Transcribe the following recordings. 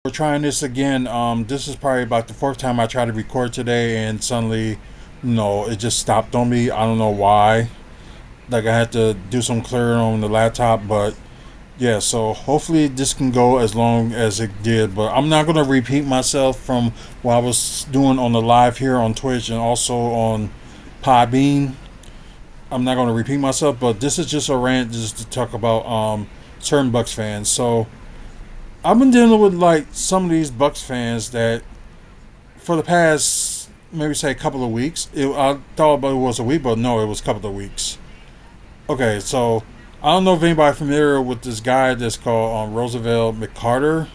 We're trying this again. This is probably about the fourth time I tried to record today, and suddenly, it just stopped on me. I don't know why. Like I had to do some clearing on the laptop, but yeah. So hopefully this can go as long as it did. But I'm not gonna repeat myself from what I was doing on the live here on Twitch and also on Podbean. I'm not gonna repeat myself, but this is just a rant just to talk about certain Bucks fans. So I've been dealing with like some of these Bucks fans that for the past maybe say a couple of weeks. I thought it was a week, but no, it was a couple of weeks. Okay, so I don't know if anybody familiar with this guy that's called Roosevelt McCarter.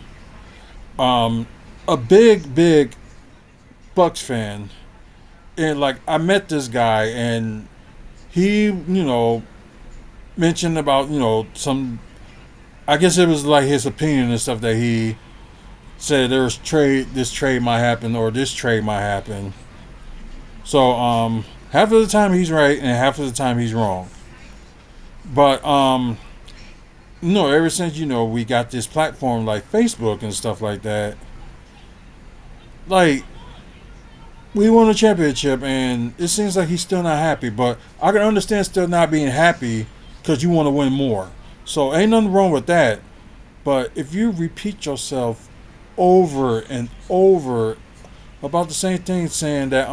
Um, a big Bucks fan, and like I met this guy, and he mentioned about some. I guess it was like his opinion and stuff that he said there's trade this trade might happen or this trade might happen. So half of the time he's right and half of the time he's wrong. But ever since we got this platform like Facebook and stuff like that, like we won a championship and it seems like he's still not happy. But I can understand still not being happy because you want to win more. So ain't nothing wrong with that. But if you repeat yourself over and over about the same thing, saying that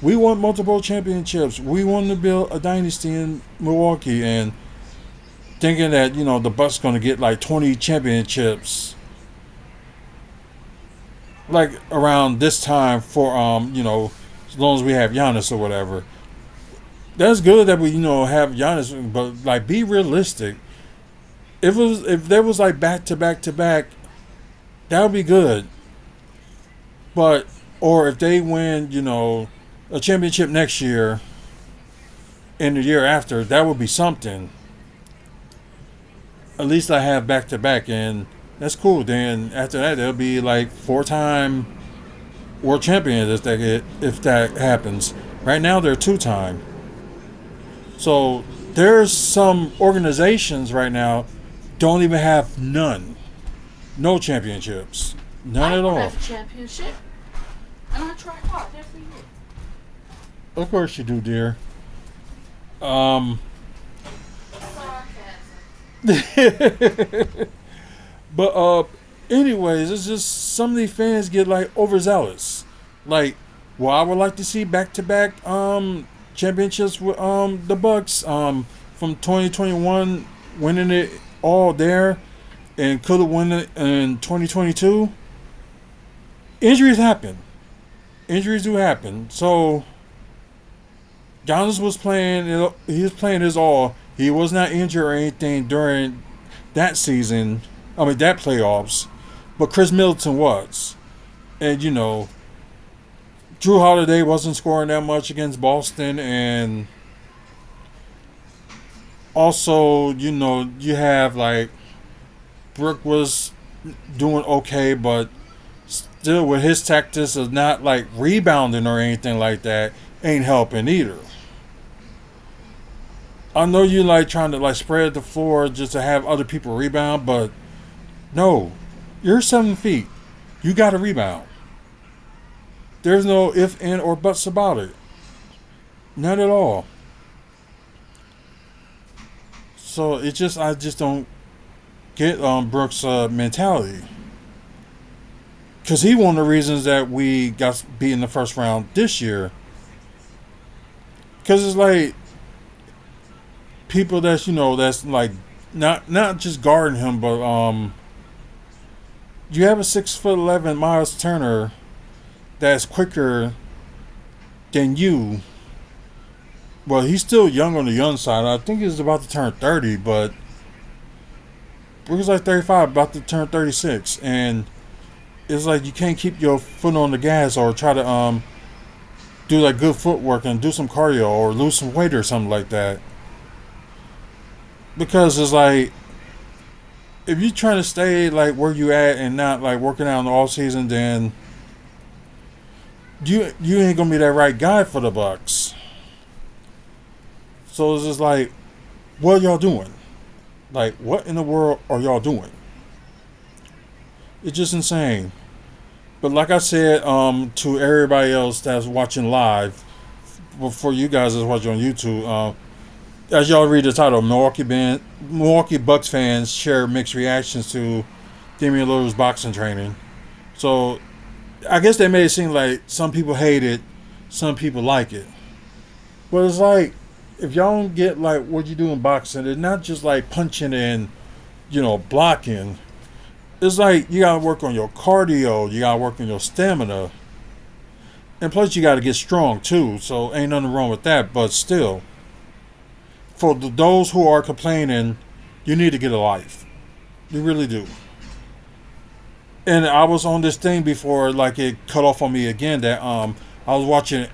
we want multiple championships, we want to build a dynasty in Milwaukee, and thinking that the Bucks going to get like 20 championships, like around this time for as long as we have Giannis or whatever. That's good that we have Giannis, but like be realistic. If there was like back to back to back, that would be good. But or if they win, a championship next year and the year after, that would be something. At least I have back to back, and that's cool. Then after that, they'll be like four-time world champions if that happens. Right now, they're two-time. So there's some organizations right now don't even have none, no championships, none I at don't all. have a championship, and I try hard every year. Of course you do, dear. Um, but anyways, it's just some of these fans get like overzealous. Like, well, I would like to see back to back championships with the Bucks from 2021 winning it all there and could have won it in 2022. Injuries happen. Injuries do happen. So Giannis was playing. He was playing his all. He was not injured or anything during that season. I mean that playoffs. But Chris Middleton was, and Drew Holiday wasn't scoring that much against Boston, and also you have like Brook was doing okay, but still with his tactics of not like rebounding or anything like that ain't helping either. I know you like trying to like spread the floor just to have other people rebound, but no, you're 7 feet. You got to rebound. There's no if, and, or buts about it. Not at all. So I just don't get Brooks' mentality. Because he one of the reasons that we got beat in the first round this year. Because it's like people that's like not just guarding him, but you have a 6'11" Miles Turner that's quicker than you. Well, he's still young on the young side. I think he's about to turn 30, but Brooks like 35, about to turn 36, and it's like you can't keep your foot on the gas or try to do like good footwork and do some cardio or lose some weight or something like that. Because it's like if you're trying to stay like where you at and not like working out in the off season, then you ain't gonna be that right guy for the Bucks. So it's just like, what are y'all doing? Like, what in the world are y'all doing? It's just insane. But like I said, to everybody else that's watching live, for you guys that's watching on YouTube, as y'all read the title, Milwaukee Bucks fans share mixed reactions to Damian Lillard's boxing training. So I guess they made it seem like some people hate it, some people like it. But it's like if y'all don't get like what you do in boxing, it's not just like punching and blocking. It's like you gotta work on your cardio, you gotta work on your stamina, and plus you gotta get strong too. So ain't nothing wrong with that. But still, for those who are complaining, you need to get a life. You really do. And I was on this thing before, like it cut off on me again. That I was watching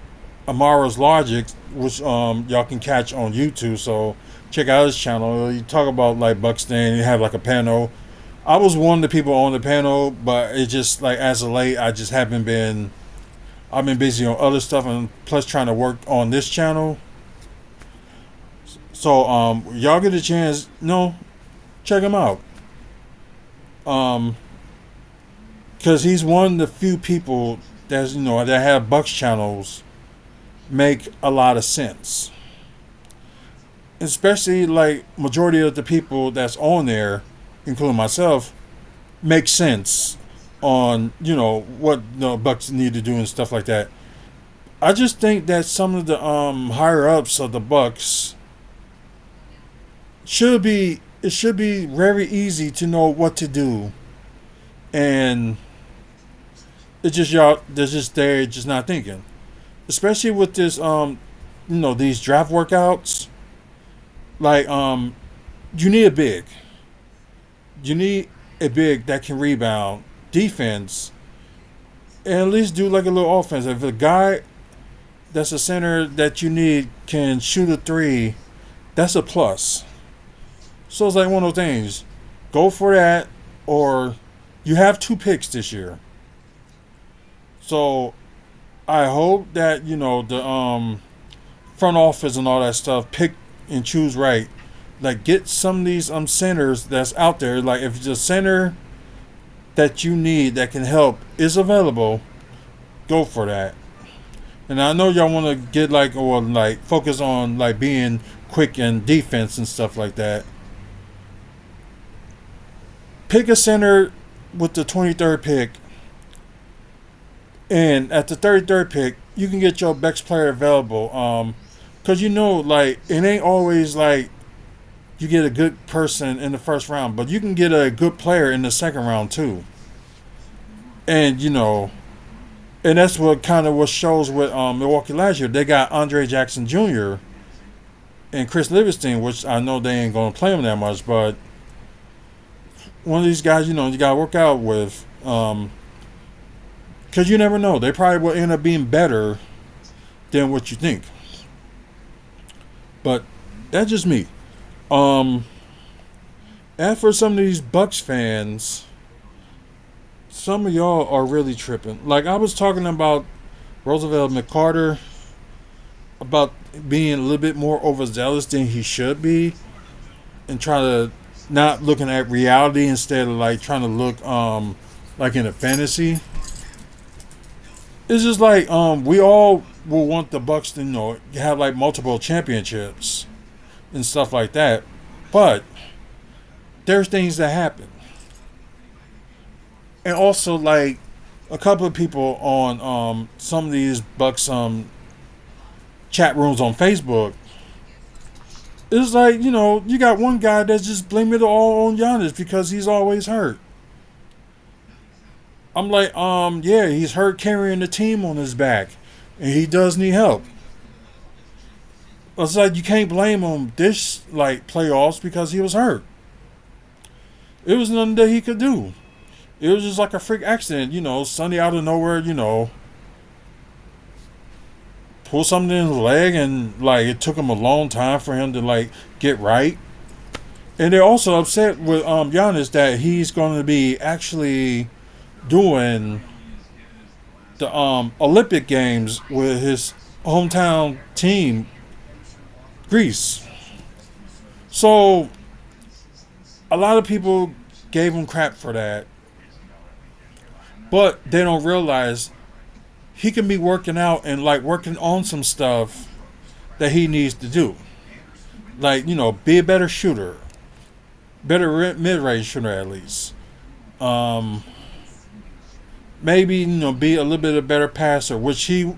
Amara's Logic, which y'all can catch on YouTube. So check out his channel. You talk about like Buxton. You have like a panel. I was one of the people on the panel, but it just like as of late, I just haven't been. I've been busy on other stuff, and plus trying to work on this channel. So y'all get a chance, check him out. Because he's one of the few people that's that have Bucks channels make a lot of sense. Especially like majority of the people that's on there, including myself, make sense on what the Bucks need to do and stuff like that. I just think that some of the higher ups of the Bucks should be very easy to know what to do, and it's just they're just not thinking, especially with this these draft workouts. Like you need a big. You need a big that can rebound, defense, and at least do like a little offense. If a guy that's a center that you need can shoot a three, that's a plus. So it's like one of those things. Go for that, or you have 2 picks this year. So I hope that the front office and all that stuff pick and choose right. Like get some of these centers that's out there. Like if the center that you need that can help is available, go for that. And I know y'all want to get focus on like being quick in defense and stuff like that. Pick a center with the 23rd pick, and at the 33rd pick, you can get your best player available. Cause like it ain't always like you get a good person in the first round, but you can get a good player in the second round too. And and that's what shows with Milwaukee last year. They got Andre Jackson Jr. and Chris Livingston, which I know they ain't gonna play him that much, but one of these guys, you gotta work out with, because you never know. They probably will end up being better than what you think. But that's just me. As for some of these Bucks fans, some of y'all are really tripping. Like I was talking about Roosevelt McCarter, about being a little bit more overzealous than he should be, and trying to not looking at reality instead of like trying to look like in a fantasy. It's just like we all will want the Bucks to have like multiple championships and stuff like that, but there's things that happen. And also like a couple of people on some of these Bucks chat rooms on Facebook, it's like, you got one guy that's just blaming it all on Giannis because he's always hurt. I'm like, yeah, he's hurt carrying the team on his back, and he does need help. It's like you can't blame him this like playoffs because he was hurt. It was nothing that he could do. It was just like a freak accident, Sunday out of nowhere, pull something in his leg, and like it took him a long time for him to like get right. And they're also upset with Giannis that he's going to be actually doing the Olympic Games with his hometown team, Greece. So a lot of people gave him crap for that. But they don't realize he can be working out and like working on some stuff that he needs to do. Like, be a better shooter, better mid-range shooter at least. Um, Maybe be a little bit of a better passer, which he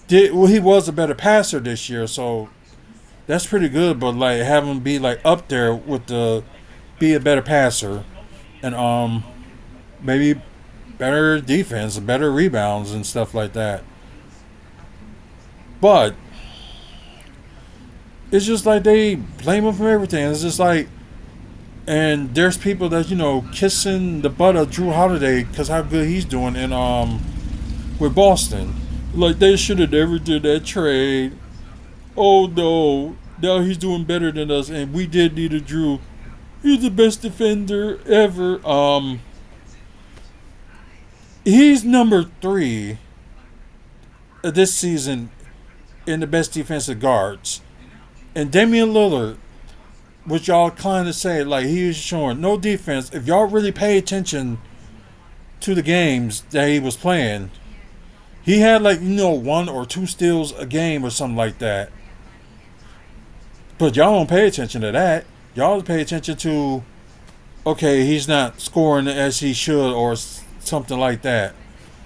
did. Well, he was a better passer this year, so that's pretty good. But like have him be like up there with the be a better passer, and maybe better defense, better rebounds and stuff like that. But it's just like they blame him for everything. It's just like, and there's people that kissing the butt of Drew Holiday because how good he's doing in with Boston. Like they should have never did that trade. Oh no, now he's doing better than us, and we did need a Drew. He's the best defender ever. He's number 3 this season in the best defensive guards, and Damian Lillard, which y'all kind of say, like he was showing no defense. If y'all really pay attention to the games that he was playing, he had like 1 or 2 steals a game or something like that. But y'all don't pay attention to that. Y'all pay attention to, okay, he's not scoring as he should or something like that.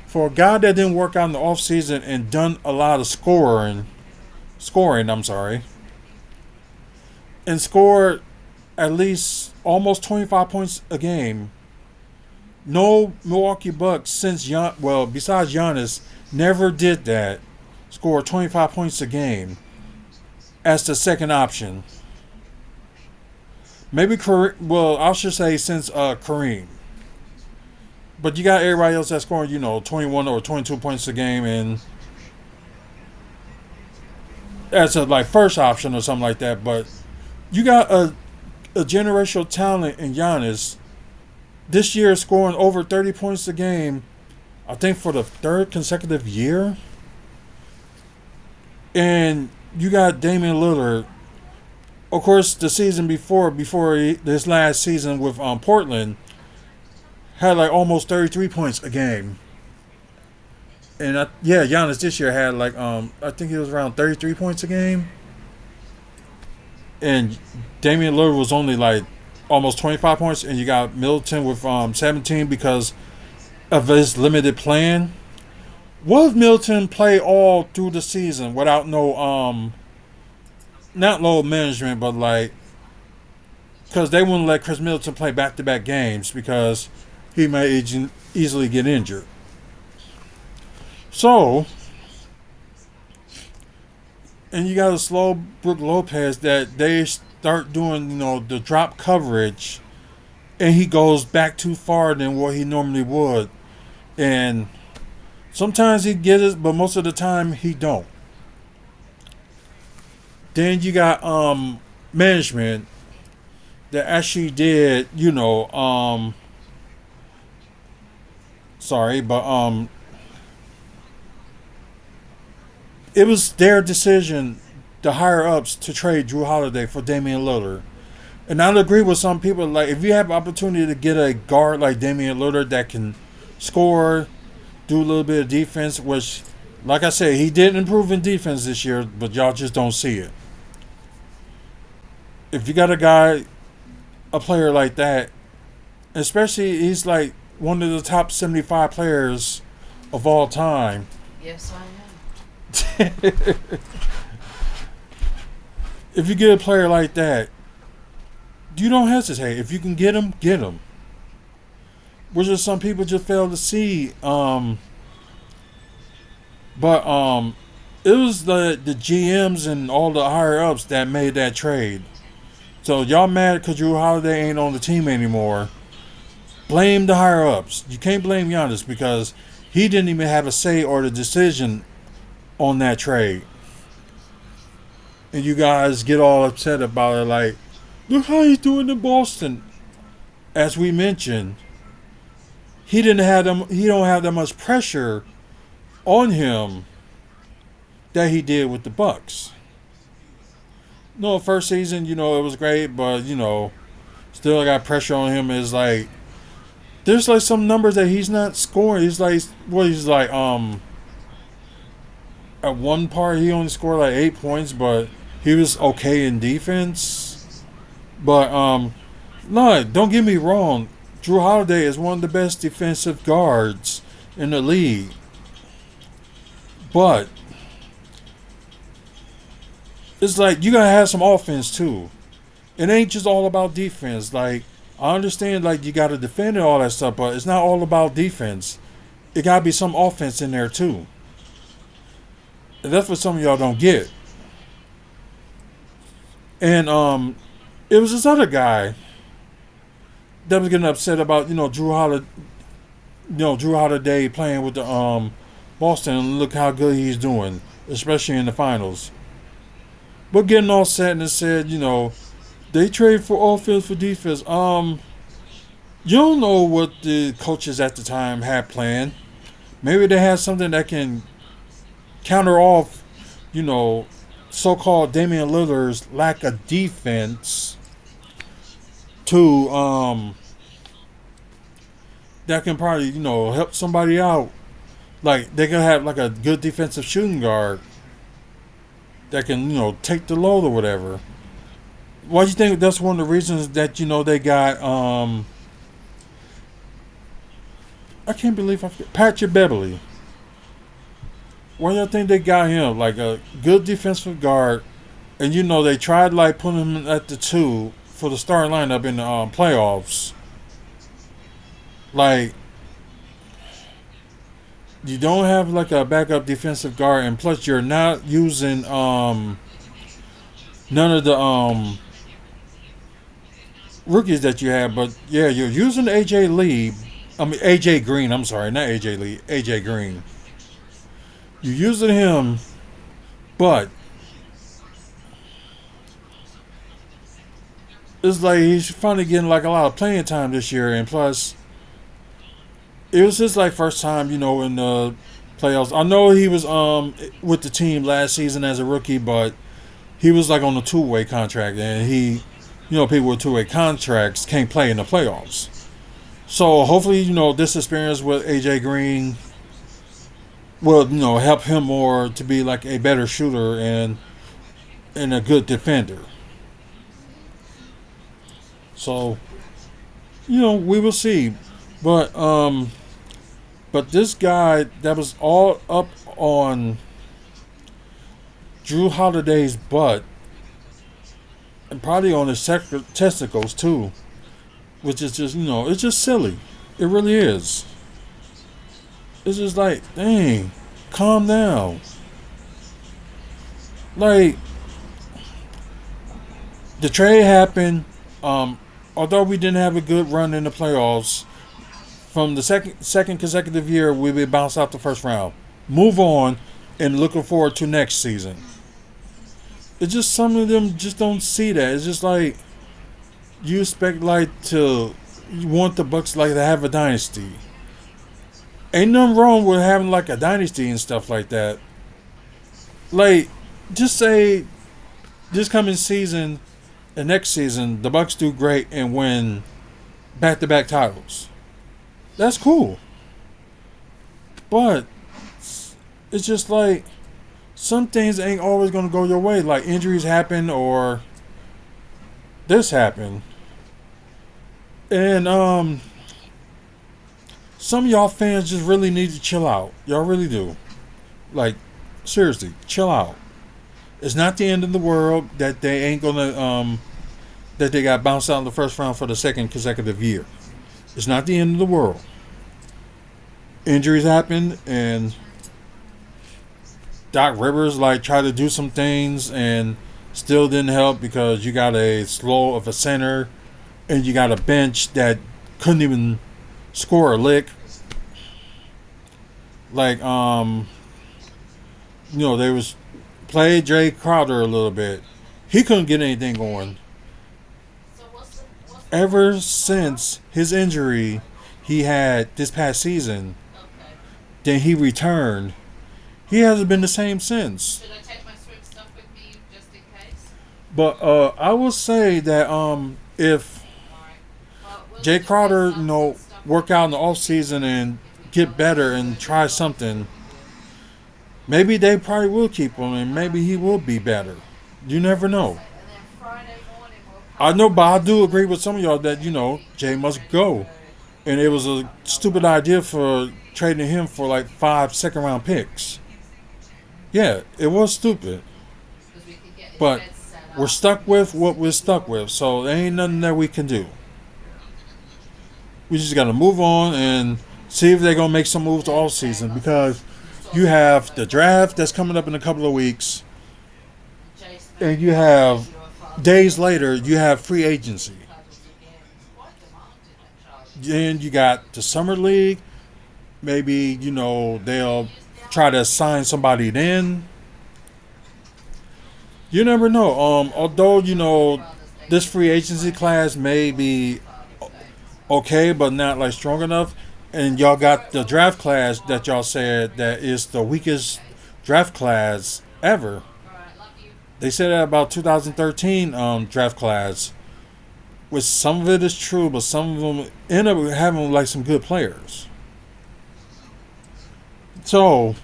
For a guy that didn't work out in the offseason and done a lot of scoring, and scored at least almost 25 points a game. No Milwaukee Bucks besides Giannis, never did that. Scored 25 points a game as the second option. Maybe I should say since Kareem. But you got everybody else that's scoring, 21 or 22 points a game, and as a like first option or something like that. But you got a generational talent in Giannis this year, scoring over 30 points a game, I think for the 3rd consecutive year. And you got Damian Lillard. Of course, the season before this last season with Portland, had like almost 33 points a game. And Giannis this year had like I think he was around 33 points a game. And Damian Lillard was only like almost 25 points, and you got Middleton with 17 because of his limited playing. What if Middleton play all through the season without no not load management, but like, because they wouldn't let Chris Middleton play back-to-back games because he might easily get injured. So, and you got a slow Brook Lopez that they start doing, the drop coverage, and he goes back too far than what he normally would. And sometimes he gets it, but most of the time he don't. Then you got management that actually did, it was their decision, the higher ups, to trade Drew Holiday for Damian Lillard. And I agree with some people, like if you have opportunity to get a guard like Damian Lillard that can score, do a little bit of defense, which, like I said, he did improve in defense this year, but y'all just don't see it. If you got a player like that, especially he's like one of the top 75 players of all time. Yes, I am. If you get a player like that, you don't hesitate. If you can get him, get him. Which is some people just fail to see. But it was the GMs and all the higher ups that made that trade. So y'all mad because Drew Holiday ain't on the team anymore. Blame the higher ups. You can't blame Giannis because he didn't even have a say or the decision on that trade. And you guys get all upset about it, like, look how he's doing in Boston. As we mentioned, he don't have that much pressure on him that he did with the Bucks. No, first season, it was great, but still got pressure on him. Is like there's like some numbers that he's not scoring. He's like at one part he only scored like 8 points, but he was okay in defense. But no, don't get me wrong. Drew Holiday is one of the best defensive guards in the league. But it's like you gotta have some offense too. It ain't just all about defense. Like I understand, like you gotta defend and all that stuff, but it's not all about defense. It gotta be some offense in there too. And that's what some of y'all don't get. And it was this other guy that was getting upset about Drew Holiday playing with the Boston, and look how good he's doing, especially in the finals. But getting all set and said, they trade for offense for defense. You don't know what the coaches at the time had planned. Maybe they had something that can counter off, so-called Damian Lillard's lack of defense to that can probably, help somebody out. Like they can have like a good defensive shooting guard that can, take the load or whatever. Why do you think that's one of the reasons that, they got I can't believe I forget Patrick Beverly. Why do you think they got him? Like a good defensive guard, and they tried like putting him at the 2 for the starting lineup in the playoffs. Like you don't have like a backup defensive guard, and plus you're not using none of the rookies that you have. But yeah, you're using AJ Green. I'm sorry, not AJ Lee, AJ Green. You're using him, but it's like he's finally getting like a lot of playing time this year, and plus it was his like first time, in the playoffs. I know he was with the team last season as a rookie, but he was like on a two-way contract, and people with two-way contracts can't play in the playoffs. So hopefully, this experience with AJ Green will, help him more to be like a better shooter and a good defender. So, we will see. But this guy that was all up on Drew Holiday's butt, and probably on his testicles too, which is just, it's just silly. It really is. It's just like, dang, calm down. Like, the trade happened. Although we didn't have a good run in the playoffs, from the second consecutive year, we would bounce out the first round. Move on, and looking forward to next season. It's just some of them just don't see that. It's just like you expect you want the Bucks like to have a dynasty. Ain't nothing wrong with having like a dynasty and stuff like that. Like, just say this coming season and next season the Bucks do great and win back-to-back titles. That's cool. But it's just like some things ain't always gonna go your way. Like injuries happen or this happened. And some of y'all fans just really need to chill out. Y'all really do. Like, seriously, chill out. It's not the end of the world that they ain't gonna that they got bounced out in the first round for the second consecutive year. It's not the end of the world. Injuries happen, and Doc Rivers tried to do some things and still didn't help because you got a slow of a center and you got a bench that couldn't even score a lick. They was played Jay Crowder a little bit. He couldn't get anything going. So what's Ever since his injury he had this past season, okay. then he returned. He hasn't been the same since. Should I take my swim stuff with me just in case? But I will say that if Alright. Well, Jay Crowder, work out in the off season and get better and try something, maybe they probably will keep him and maybe he will be better. You never know. I know, but I do agree with some of y'all that, Jay must go. And it was a stupid idea for trading him for like 5 second round picks. Yeah, it was stupid. But we're stuck with what we're stuck with, so there ain't nothing that we can do. We just got to move on and see if they're going to make some moves all season, because you have the draft that's coming up in a couple of weeks, and you have days later, you have free agency. Then you got the summer league. Maybe, they'll try to sign somebody then. You never know. Although, this free agency class may be okay, but not like strong enough. And y'all got the draft class that y'all said that is the weakest draft class ever. They said that about 2013 draft class. Which some of it is true, but some of them end up having like some good players. So,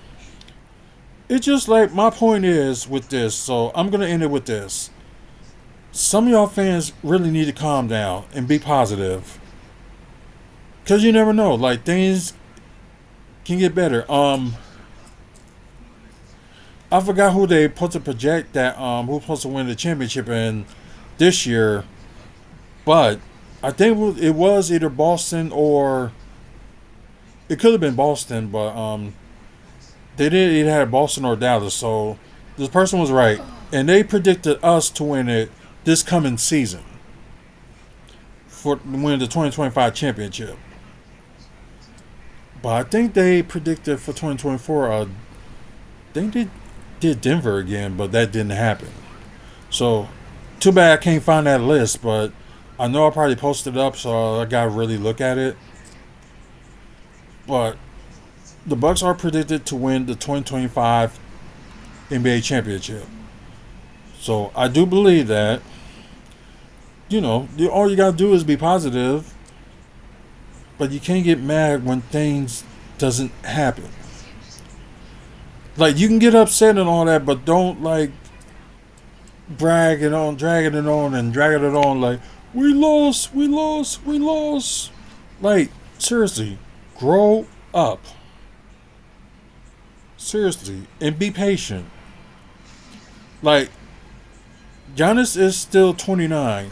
it's just like, my point is with this, so I'm going to end it with this. Some of y'all fans really need to calm down and be positive. Because you never know, like, things can get better. I forgot who they put to project that, who's supposed to win the championship in this year. But I think it was either Boston or it could have been Boston, but they didn't either have Boston or Dallas. So this person was right, and they predicted us to win it this coming season for win the 2025 championship. But I think they predicted for 2024. I think they did Denver again, but that didn't happen. So too bad I can't find that list, but I know I probably posted it up, so I gotta really look at it. But the Bucks are predicted to win the 2025 NBA championship. So I do believe that. All you gotta do is be positive, but you can't get mad when things doesn't happen. Like, you can get upset and all that, but don't like dragging it on like, we lost. Like, seriously, grow up. Seriously, and be patient. Like, Giannis is still 29.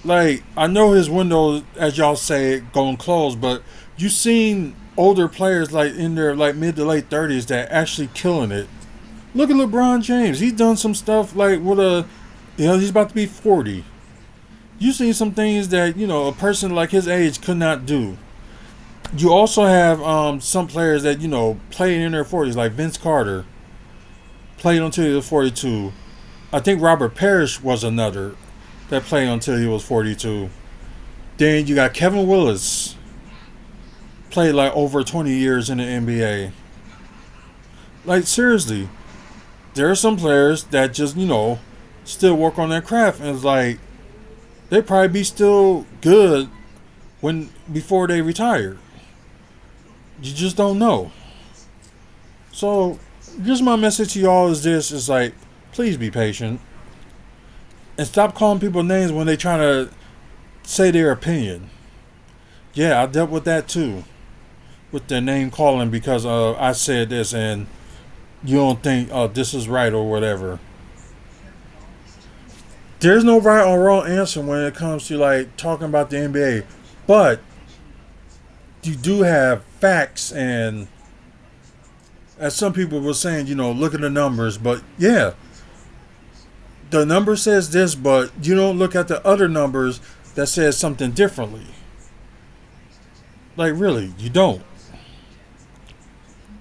Like, I know his window, as y'all say, going close, but you seen older players like in their like mid to late 30s that actually killing it. Look at LeBron James. He's done some stuff like with he's about to be 40. You seen some things that, a person like his age could not do. You also have some players that, played in their 40s, like Vince Carter. Played until he was 42. I think Robert Parrish was another that played until he was 42. Then you got Kevin Willis. Played like over 20 years in the NBA. Like, seriously. There are some players that just, still work on their craft, and it's like they probably be still good before they retire. You just don't know. So just my message to y'all is this: is like, please be patient and stop calling people names when they trying to say their opinion. Yeah, I dealt with that too, with their name calling because I said this and you don't think this is right or whatever. There's no right or wrong answer when it comes to like talking about the NBA, but you do have facts, and as some people were saying, look at the numbers. But yeah, the number says this, but you don't look at the other numbers that says something differently. Like, really, you don't.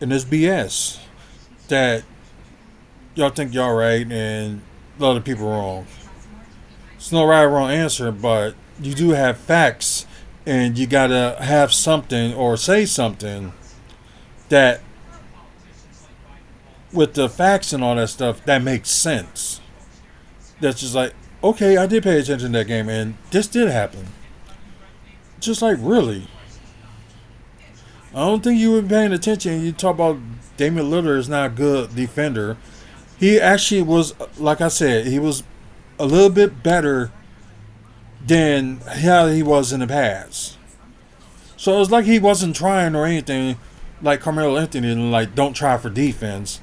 And it's BS that y'all think y'all right and a lot of people wrong. It's no right or wrong answer, but you do have facts, and you gotta have something or say something that, with the facts and all that stuff, that makes sense. That's just like, okay, I did pay attention to that game, and this did happen. Just like, really, I don't think you were paying attention. You talk about Damian Lillard is not a good defender. He actually was, like I said, he was a little bit better than how he was in the past. So it's like he wasn't trying or anything like Carmelo Anthony, like don't try for defense.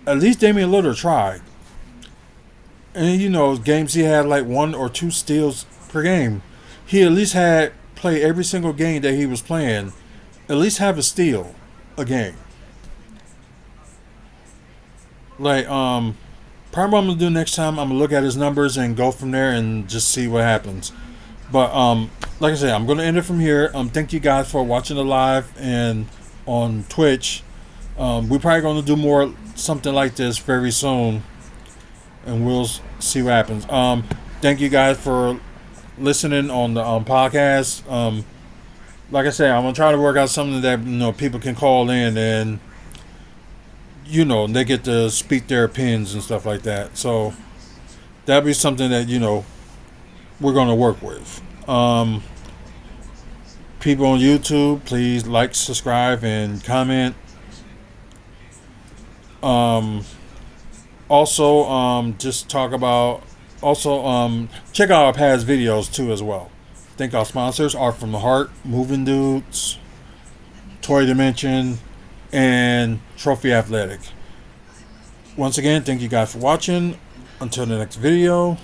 At least Damian Lillard tried. And games he had like one or two steals per game. He at least had play every single game that he was playing. At least have a steal a game. Like probably what I'm gonna do next time, I'm gonna look at his numbers and go from there and just see what happens. But like I said, I'm gonna end it from here. Thank you guys for watching the live and on Twitch. We're probably gonna do more something like this very soon, and we'll see what happens. Thank you guys for listening on the podcast. Like I said, I'm gonna try to work out something that people can call in and they get to speak their opinions and stuff like that. So that'll be something that we're gonna work with. People on YouTube, please like, subscribe, and comment. Also, just talk about. Also, check out our past videos too as well. Thank our sponsors: Art from the Heart, Moving Dudes, Toy Dimension, and Trophy Athletic. Once again, thank you guys for watching. Until the next video,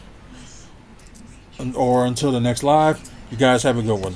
or until the next live, you guys have a good one.